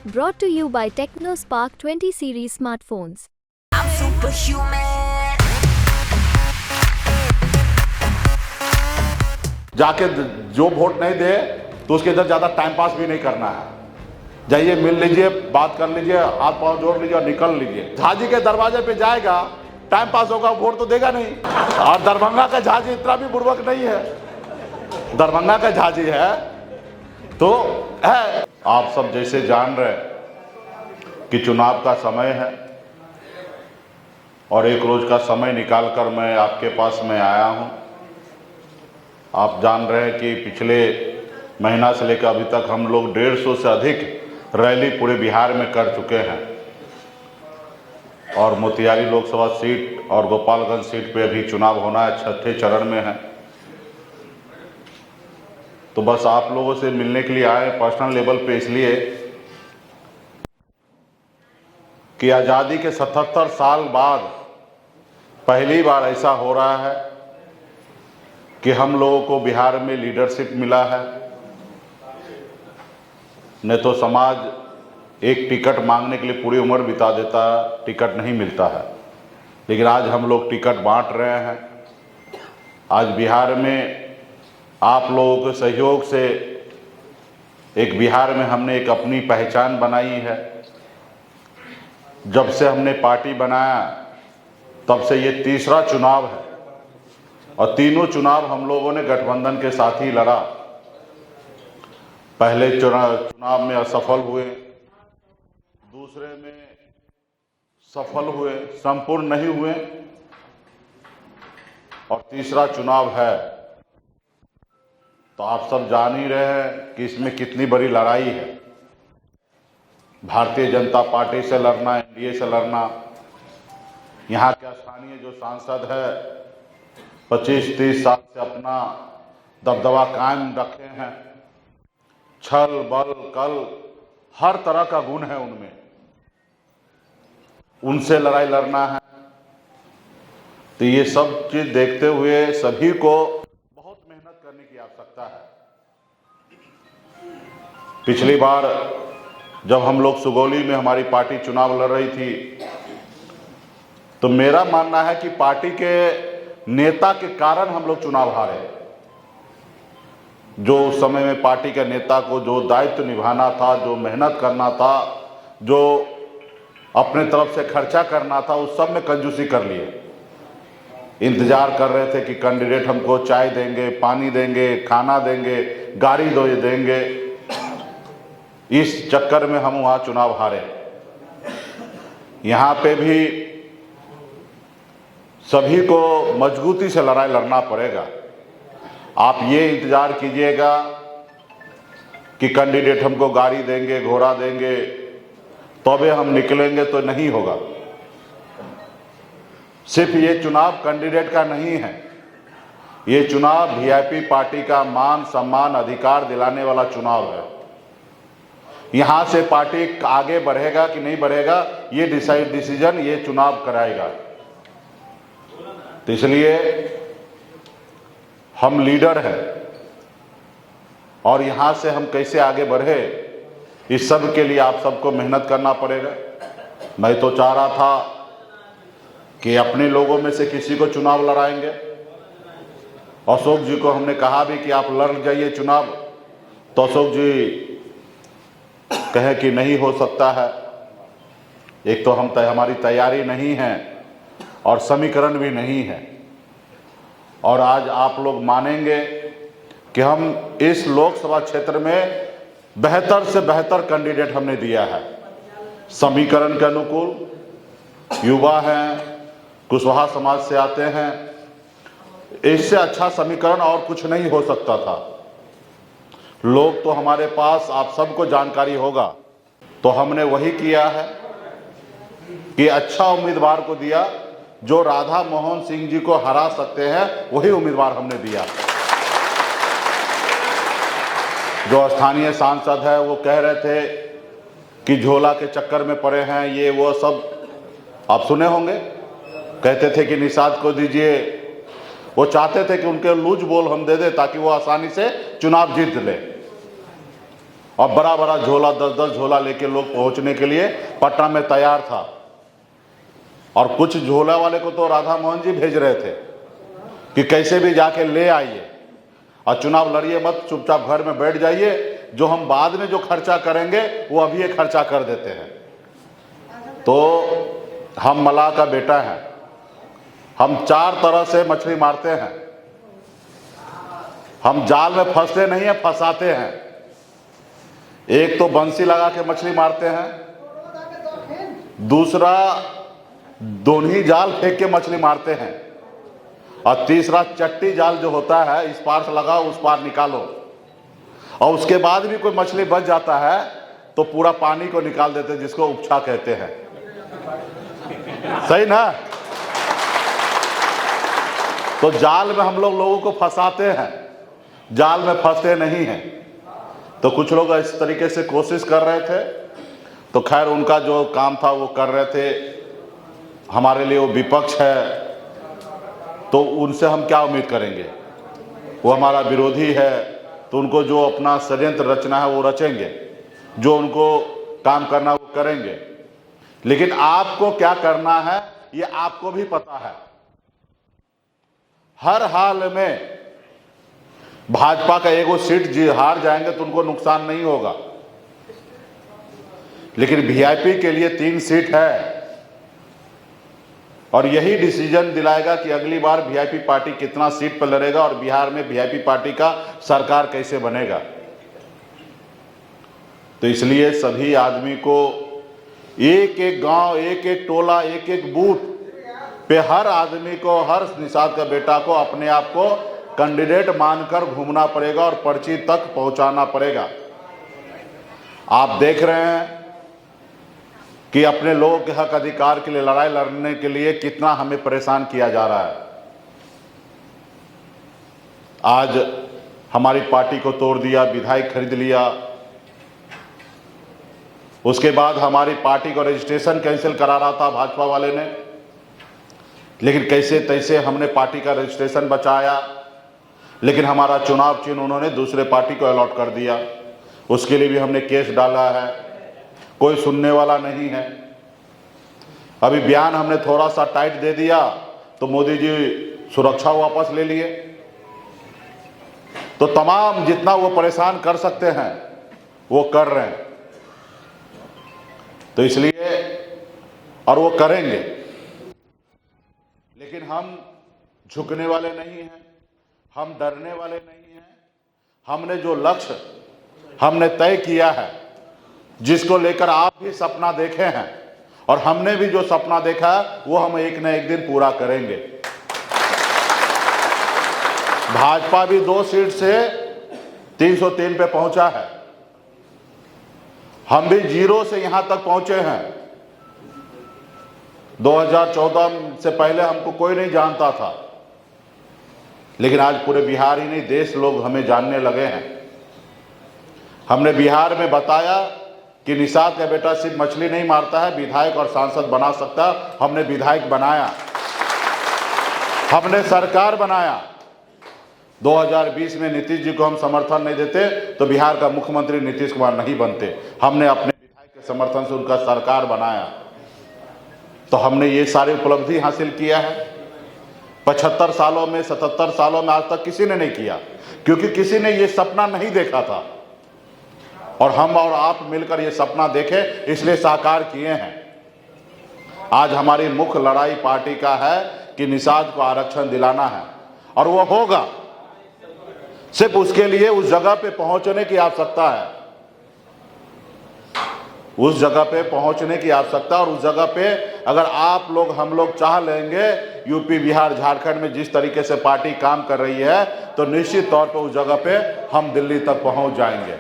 Brought to you by TechnoSpark 20 series smartphones. I'm superhuman. जाके जो vote नहीं दे तो उसके इधर ज्यादा टाइम पास भी नहीं करना है। जाइए, मिल लीजिए, बात कर लीजिए, हाथ पांव जोड़ लीजिए और निकल लीजिए। झाजी के दरवाजे पे जाएगा, टाइम पास होगा, वोट तो देगा नहीं। और दरभंगा का झाजी इतना भी बुर्बक नहीं है। दरभंगा का झाजी है तो है। आप सब जैसे जान रहे कि चुनाव का समय है और एक रोज का समय निकालकर मैं आपके पास में आया हूं। आप जान रहे हैं कि पिछले महीना से लेकर अभी तक हम लोग 150 से अधिक रैली पूरे बिहार में कर चुके हैं और मोतिहारी लोकसभा सीट और गोपालगंज सीट पे अभी चुनाव होना है, छठे चरण में है। तो बस आप लोगों से मिलने के लिए आए पर्सनल लेवल पे, इसलिए कि आज़ादी के 77 साल बाद पहली बार ऐसा हो रहा है कि हम लोगों को बिहार में लीडरशिप मिला है। नहीं तो समाज एक टिकट मांगने के लिए पूरी उम्र बिता देता है, टिकट नहीं मिलता है। लेकिन आज हम लोग टिकट बांट रहे हैं। आज बिहार में आप लोगों के सहयोग से एक बिहार में हमने एक अपनी पहचान बनाई है। जब से हमने पार्टी बनाया तब से ये तीसरा चुनाव है और तीनों चुनाव हम लोगों ने गठबंधन के साथ ही लड़ा। पहले चुनाव में असफल हुए, दूसरे में सफल हुए, संपूर्ण नहीं हुए और तीसरा चुनाव है। तो आप सब जान ही रहे हैं कि इसमें कितनी बड़ी लड़ाई है। भारतीय जनता पार्टी से लड़ना, एनडीए से लड़ना। यहाँ के स्थानीय जो सांसद है 25-30 साल से अपना दबदबा कायम रखे हैं। छल बल कल हर तरह का गुण है उनमें, उनसे लड़ाई लड़ना है। तो ये सब चीज देखते हुए सभी को बहुत मेहनत करने की आवश्यकता है। पिछली बार जब हम लोग सुगौली में हमारी पार्टी चुनाव लड़ रही थी तो मेरा मानना है कि पार्टी के नेता के कारण हम लोग चुनाव हारे। जो उस समय में पार्टी के नेता को जो दायित्व निभाना था, जो मेहनत करना था, जो अपने तरफ से खर्चा करना था, उस सब में कंजूसी कर लिए। इंतजार कर रहे थे कि कैंडिडेट हमको चाय देंगे, पानी देंगे, खाना देंगे, गाड़ी देंगे। इस चक्कर में हम वहां चुनाव हारे। यहां पे भी सभी को मजबूती से लड़ाई लड़ना पड़ेगा। आप ये इंतजार कीजिएगा कि कैंडिडेट हमको गाड़ी देंगे, घोड़ा देंगे तबे हम निकलेंगे, तो नहीं होगा। सिर्फ ये चुनाव कैंडिडेट का नहीं है, ये चुनाव वीआईपी पार्टी का मान सम्मान अधिकार दिलाने वाला चुनाव है। यहां से पार्टी आगे बढ़ेगा कि नहीं बढ़ेगा ये डिसीजन ये चुनाव कराएगा। तो इसलिए हम लीडर हैं और यहां से हम कैसे आगे बढ़े, इस सब के लिए आप सबको मेहनत करना पड़ेगा। मैं तो चाह रहा था कि अपने लोगों में से किसी को चुनाव लड़ाएंगे। अशोक जी को हमने कहा भी कि आप लड़ जाइए चुनाव, तो अशोक जी कहे कि नहीं हो सकता है। एक तो हमारी तैयारी नहीं है और समीकरण भी नहीं है। और आज आप लोग मानेंगे कि हम इस लोकसभा क्षेत्र में बेहतर से बेहतर कैंडिडेट हमने दिया है। समीकरण के अनुकूल युवा हैं, कुशवाहा समाज से आते हैं। इससे अच्छा समीकरण और कुछ नहीं हो सकता था। लोग तो हमारे पास, आप सबको जानकारी होगा, तो हमने वही किया है कि अच्छा उम्मीदवार को दिया। जो राधा मोहन सिंह जी को हरा सकते हैं वही उम्मीदवार हमने दिया। जो स्थानीय सांसद है वो कह रहे थे कि झोला के चक्कर में पड़े हैं, ये वो सब आप सुने होंगे। कहते थे कि निषाद को दीजिए, वो चाहते थे कि उनके लूज बोल हम दे दे ताकि वो आसानी से चुनाव जीत ले। और बड़ा बड़ा झोला 10-10 झोला लेके लोग पहुंचने के लिए पटना में तैयार था। और कुछ झोला वाले को तो राधा मोहन जी भेज रहे थे कि कैसे भी जाके ले आइए और चुनाव लड़िए मत, चुपचाप घर में बैठ जाइए, जो हम बाद में जो खर्चा करेंगे वो अभी ये खर्चा कर देते हैं। तो हम मलाह का बेटा हैं, हम 4 तरह से मछली मारते हैं। हम जाल में फंसते नहीं है, फंसाते हैं। एक तो बंसी लगा के मछली मारते हैं, दूसरा दोनही जाल फेंक के मछली मारते हैं, और तीसरा चट्टी जाल जो होता है, इस पार से लगाओ उस पार निकालो। और उसके बाद भी कोई मछली बच जाता है तो पूरा पानी को निकाल देते हैं, जिसको उपछा कहते हैं। सही ना? तो जाल में हम लोगों को फंसाते हैं, जाल में फंसते नहीं हैं। तो कुछ लोग इस तरीके से कोशिश कर रहे थे, तो खैर उनका जो काम था वो कर रहे थे। हमारे लिए वो विपक्ष है, तो उनसे हम क्या उम्मीद करेंगे? वो हमारा विरोधी है, तो उनको जो अपना षड्यंत्र रचना है वो रचेंगे, जो उनको काम करना वो करेंगे। लेकिन आपको क्या करना है ये आपको भी पता है। हर हाल में भाजपा का एगो सीट जी हार जाएंगे तो उनको नुकसान नहीं होगा, लेकिन वीआईपी के लिए 3 सीट है, और यही डिसीजन दिलाएगा कि अगली बार वीआईपी पार्टी कितना सीट पर लड़ेगा और बिहार में वीआईपी पार्टी का सरकार कैसे बनेगा। तो इसलिए सभी आदमी को एक एक गांव, एक एक टोला, एक एक बूथ पे हर आदमी को, हर निषाद का बेटा को अपने आप को कैंडिडेट मानकर घूमना पड़ेगा और पर्ची तक पहुंचाना पड़ेगा। आप देख रहे हैं कि अपने लोगों के हक अधिकार के लिए लड़ाई लड़ने के लिए कितना हमें परेशान किया जा रहा है। आज हमारी पार्टी को तोड़ दिया, विधायक खरीद लिया, उसके बाद हमारी पार्टी को रजिस्ट्रेशन कैंसिल करा रहा था भाजपा वाले ने, लेकिन कैसे तैसे हमने पार्टी का रजिस्ट्रेशन बचाया। लेकिन हमारा चुनाव चिन्ह उन्होंने दूसरे पार्टी को अलॉट कर दिया, उसके लिए भी हमने केस डाला है, कोई सुनने वाला नहीं है। अभी बयान हमने थोड़ा सा टाइट दे दिया तो मोदी जी सुरक्षा वापस ले लिए। तो तमाम जितना वो परेशान कर सकते हैं वो कर रहे हैं। तो इसलिए, और वो करेंगे, लेकिन हम झुकने वाले नहीं हैं, हम डरने वाले नहीं हैं। हमने जो लक्ष्य हमने तय किया है, जिसको लेकर आप भी सपना देखे हैं और हमने भी जो सपना देखा है, वो हम एक न एक दिन पूरा करेंगे। भाजपा भी 2 सीट से 303 पे पहुंचा है, हम भी 0 से यहां तक पहुंचे हैं। 2014 से पहले हमको कोई नहीं जानता था, लेकिन आज पूरे बिहार ही नहीं, देश लोग हमें जानने लगे हैं। हमने बिहार में बताया कि निषाद का बेटा सिर्फ मछली नहीं मारता है, विधायक और सांसद बना सकता है। हमने विधायक बनाया, हमने सरकार बनाया। 2020 में नीतीश जी को हम समर्थन नहीं देते तो बिहार का मुख्यमंत्री नीतीश कुमार नहीं बनते। हमने अपने विधायक के समर्थन से उनका सरकार बनाया। तो हमने ये सारी उपलब्धि हासिल किया है। 75 सालों में, 77 सालों में आज तक किसी ने नहीं किया, क्योंकि किसी ने ये सपना नहीं देखा था, और हम और आप मिलकर ये सपना देखे, इसलिए साकार किए हैं। आज हमारी मुख्य लड़ाई पार्टी का है कि निषाद को आरक्षण दिलाना है, और वो होगा। सिर्फ उसके लिए उस जगह पे पहुंचने की आवश्यकता है, उस जगह पे पहुंचने की आवश्यकता। और उस जगह पे अगर आप लोग, हम लोग चाह लेंगे, यूपी, बिहार, झारखंड में जिस तरीके से पार्टी काम कर रही है, तो निश्चित तौर पे उस जगह पे हम दिल्ली तक पहुंच जाएंगे।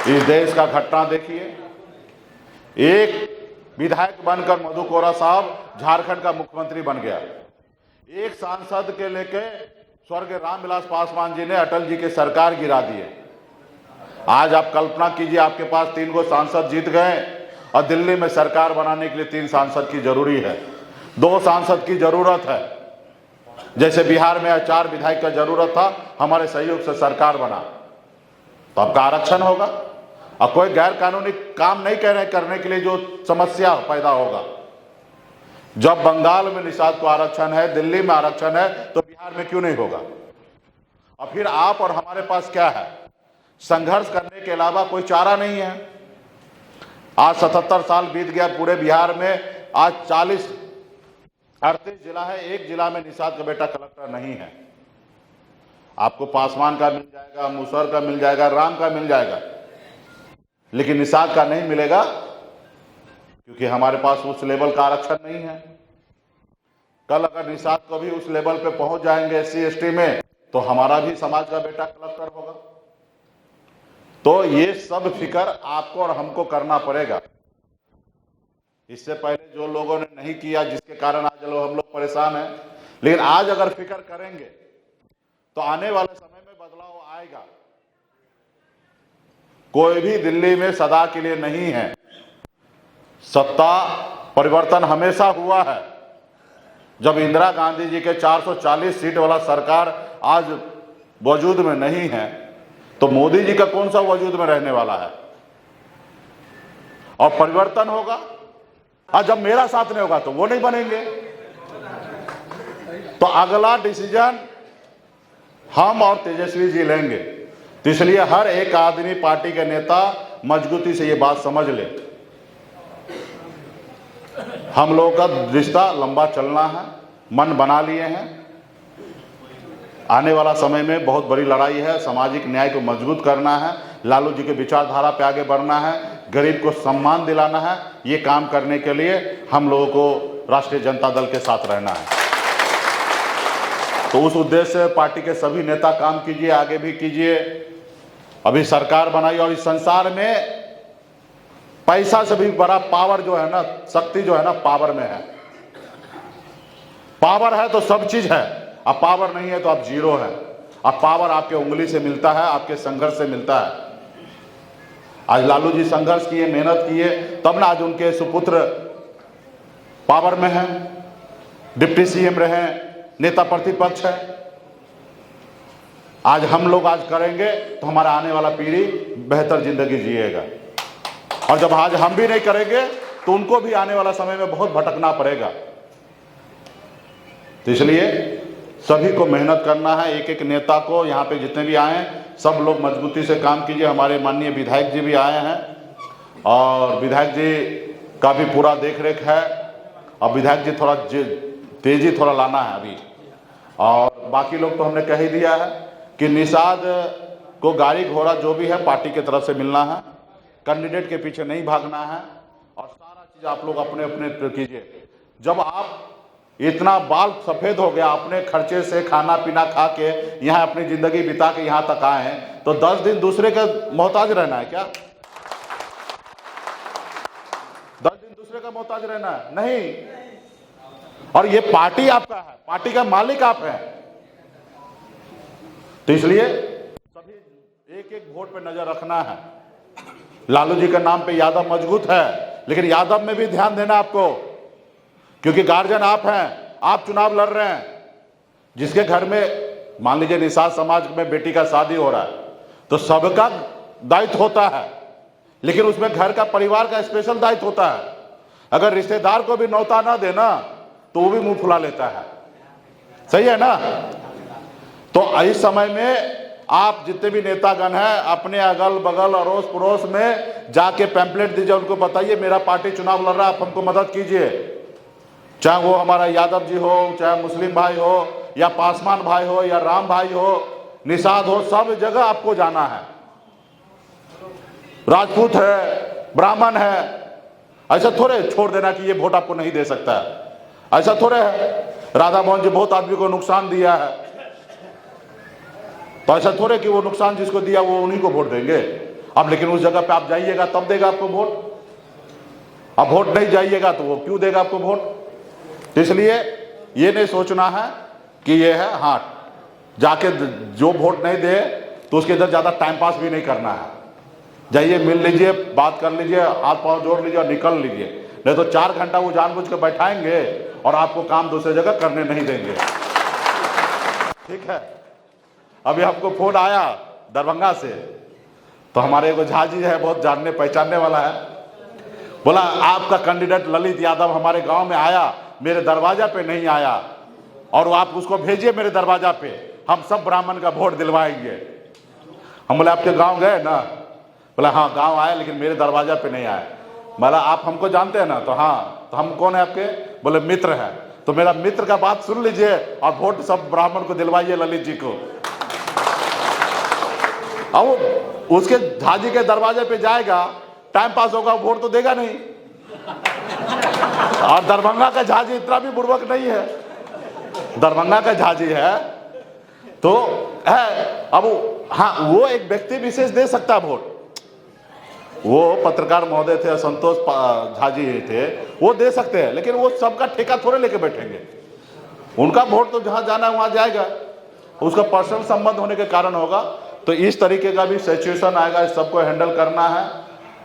इस देश का घटना देखिए, एक विधायक बनकर मधु कोरा साहब झारखंड का मुख्यमंत्री बन गया। एक सांसद के लेके स्वर्गीय रामविलास पासवान जी ने अटल जी की सरकार गिरा दिए। आज आप कल्पना कीजिए, आपके पास 3 गो सांसद जीत गए और दिल्ली में सरकार बनाने के लिए 3 सांसद की जरूरी है, 2 सांसद की जरूरत है। जैसे बिहार में 4 विधायक का जरूरत था, हमारे सहयोग से सरकार बना। तो आपका आरक्षण होगा। और कोई गैर कानूनी काम नहीं करने के लिए जो समस्या पैदा होगा, जब बंगाल में निषाद को आरक्षण है, दिल्ली में आरक्षण है, तो बिहार में क्यों नहीं होगा? और फिर आप और हमारे पास क्या है? संघर्ष करने के अलावा कोई चारा नहीं है। आज 77 साल बीत गया पूरे बिहार में, आज 38 जिला है, एक जिला में निषाद का बेटा कलेक्टर नहीं है। आपको पासवान का मिल जाएगा, मुसहर का मिल जाएगा, राम का मिल जाएगा, लेकिन निषाद का नहीं मिलेगा, क्योंकि हमारे पास उस लेवल का आरक्षण नहीं है। कल अगर निषाद को भी उस लेवल पे पहुंच जाएंगे SC ST में, तो हमारा भी समाज का बेटा कलेक्टर होगा। तो ये सब फिक्र आपको और हमको करना पड़ेगा। इससे पहले जो लोगों ने नहीं किया, जिसके कारण आज हम लोग परेशान हैं, लेकिन आज अगर फिक्र करेंगे तो आने वाले समय में बदलाव आएगा। कोई भी दिल्ली में सदा के लिए नहीं है। सत्ता परिवर्तन हमेशा हुआ है। जब इंदिरा गांधी जी के 440 सीट वाला सरकार आज वजूद में नहीं है, तो मोदी जी का कौन सा वजूद में रहने वाला है? और परिवर्तन होगा। और जब मेरा साथ नहीं होगा तो वो नहीं बनेंगे। तो अगला डिसीजन हम और तेजस्वी जी लेंगे। तो इसलिए हर एक आदमी, पार्टी के नेता मजबूती से ये बात समझ ले, हम लोगों का रिश्ता लंबा चलना है, मन बना लिए हैं। आने वाला समय में बहुत बड़ी लड़ाई है, सामाजिक न्याय को मजबूत करना है, लालू जी के विचारधारा पे आगे बढ़ना है, गरीब को सम्मान दिलाना है। ये काम करने के लिए हम लोगों को राष्ट्रीय जनता दल के साथ रहना है। तो उस उद्देश्य से पार्टी के सभी नेता काम कीजिए, आगे भी कीजिए। अभी सरकार बनाई, और इस संसार में पैसा से भी बड़ा पावर जो है ना, शक्ति जो है ना, पावर में है। पावर है तो सब चीज है, अब पावर नहीं है तो आप जीरो है। अब पावर आपके उंगली से मिलता है, आपके संघर्ष से मिलता है। आज लालू जी संघर्ष किए, मेहनत किए, तब ना आज उनके सुपुत्र पावर में है, डिप्टी CM रहे, नेता प्रतिपक्ष है। आज हम लोग आज करेंगे तो हमारा आने वाला पीढ़ी बेहतर जिंदगी जिएगा। और जब आज हम भी नहीं करेंगे तो उनको भी आने वाला समय में बहुत भटकना पड़ेगा। तो इसलिए सभी को मेहनत करना है। एक एक नेता को, यहाँ पे जितने भी आए हैं, सब लोग मजबूती से काम कीजिए। हमारे माननीय विधायक जी भी आए हैं, और विधायक जी का भी पूरा देख रेख है। और विधायक जी थोड़ा तेजी थोड़ा लाना है अभी। और बाकी लोग तो हमने कह ही दिया है कि निषाद को गाड़ी घोड़ा जो भी है पार्टी की तरफ से मिलना है, कैंडिडेट के पीछे नहीं भागना है, और सारा चीज आप लोग अपने अपने कीजिए। जब आप इतना बाल सफेद हो गया, अपने खर्चे से खाना पीना खा के यहाँ अपनी जिंदगी बिता के यहाँ तक आए हैं, तो 10 दिन दूसरे का मोहताज रहना है क्या? 10 दिन दूसरे का मोहताज रहना है? नहीं। और ये पार्टी आपका है, पार्टी का मालिक आप हैं। तो इसलिए सभी एक एक वोट पे नजर रखना है। लालू जी के नाम पे यादव मजबूत है, लेकिन यादव में भी ध्यान देना आपको, क्योंकि गार्जियन आप हैं, आप चुनाव लड़ रहे हैं। जिसके घर में मान लीजिए निषाद समाज में बेटी का शादी हो रहा है, तो सबका दायित्व होता है, लेकिन उसमें घर का, परिवार का स्पेशल दायित्व होता है। अगर रिश्तेदार को भी न्योता ना देना तो वो भी मुंह फुला लेता है। सही है ना? तो इस समय में आप जितने भी नेतागण हैं, अपने अगल बगल अड़ोस पड़ोस में जाके पैम्पलेट दीजिए, उनको बताइए मेरा पार्टी चुनाव लड़ रहा है, आप हमको मदद कीजिए। चाहे वो हमारा यादव जी हो, चाहे मुस्लिम भाई हो, या पासवान भाई हो, या राम भाई हो, निषाद हो, सब जगह आपको जाना है। राजपूत है, ब्राह्मण है, ऐसा थोड़े छोड़ देना कि ये वोट आपको नहीं दे सकता है। ऐसा थोड़े है। राधा मोहन जी बहुत आदमी को नुकसान दिया है, तो ऐसा थोड़े कि वो नुकसान जिसको दिया वो उन्हीं को वोट देंगे। अब लेकिन उस जगह पे आप जाइएगा तब देगा आपको वोट। अब वोट नहीं जाइएगा तो वो क्यों देगा आपको वोट? तो इसलिए ये नहीं सोचना है कि ये है, हाँ जाके जो वोट नहीं दे तो उसके इधर ज्यादा टाइम पास भी नहीं करना है। जाइए, मिल लीजिए, बात कर लीजिए, हाथ पांव जोड़ लीजिए और निकल लीजिए। नहीं तो 4 घंटा वो जानबूझ के बैठाएंगे और आपको काम दूसरी जगह करने नहीं देंगे। ठीक है? अभी आपको फोन आया दरभंगा से, तो हमारे एगो झा जी है, बहुत जानने पहचानने वाला है, बोला आपका कैंडिडेट ललित यादव हमारे गांव में आया, मेरे दरवाजा पे नहीं आया, और आप उसको भेजिए मेरे दरवाजा पे, हम सब ब्राह्मण का वोट दिलवाएंगे। हम बोले आपके गांव गए ना? बोला हाँ गांव आया, लेकिन मेरे दरवाजा पे नहीं आया। बोला आप हमको जानते हैं ना? तो हाँ। तो हम कौन है आपके? बोले मित्र है। तो मेरा मित्र का बात सुन लीजिए और वोट सब ब्राह्मण को दिलवाइए, ललित जी को। अब उसके झाजी के दरवाजे पे जाएगा, टाइम पास होगा, वोट तो देगा नहीं। और दरभंगा का झाजी इतना भी बुर्बक नहीं है, दरभंगा का झाजी है तो है। अब हाँ, वो एक व्यक्ति विशेष दे सकता है वोट, वो पत्रकार महोदय थे, संतोष झा जी थे, वो दे सकते हैं, लेकिन वो सबका ठेका थोड़े लेके बैठेंगे। उनका वोट तो जहां जाना है वहां जाएगा, उसका पर्सनल संबंध होने के कारण होगा। तो इस तरीके का भी सिचुएशन आएगा, इस सबको हैंडल करना है।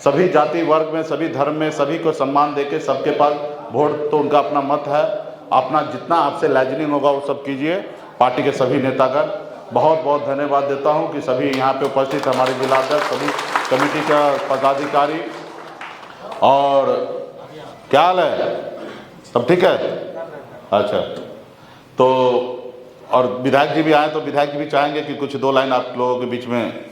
सभी जाति वर्ग में, सभी धर्म में सभी को सम्मान देके, सबके पास वोट तो उनका अपना मत है, अपना जितना आपसे लाइजनिंग होगा वो सब कीजिए। पार्टी के सभी नेतागण बहुत बहुत धन्यवाद देता हूं कि सभी यहाँ पे उपस्थित हमारे जिलाध्यक्ष, सभी कमेटी का पदाधिकारी, और क्या हाल है, सब ठीक है? अच्छा, तो और विधायक जी भी आए, तो विधायक जी भी चाहेंगे कि कुछ दो लाइन आप लोगों के बीच में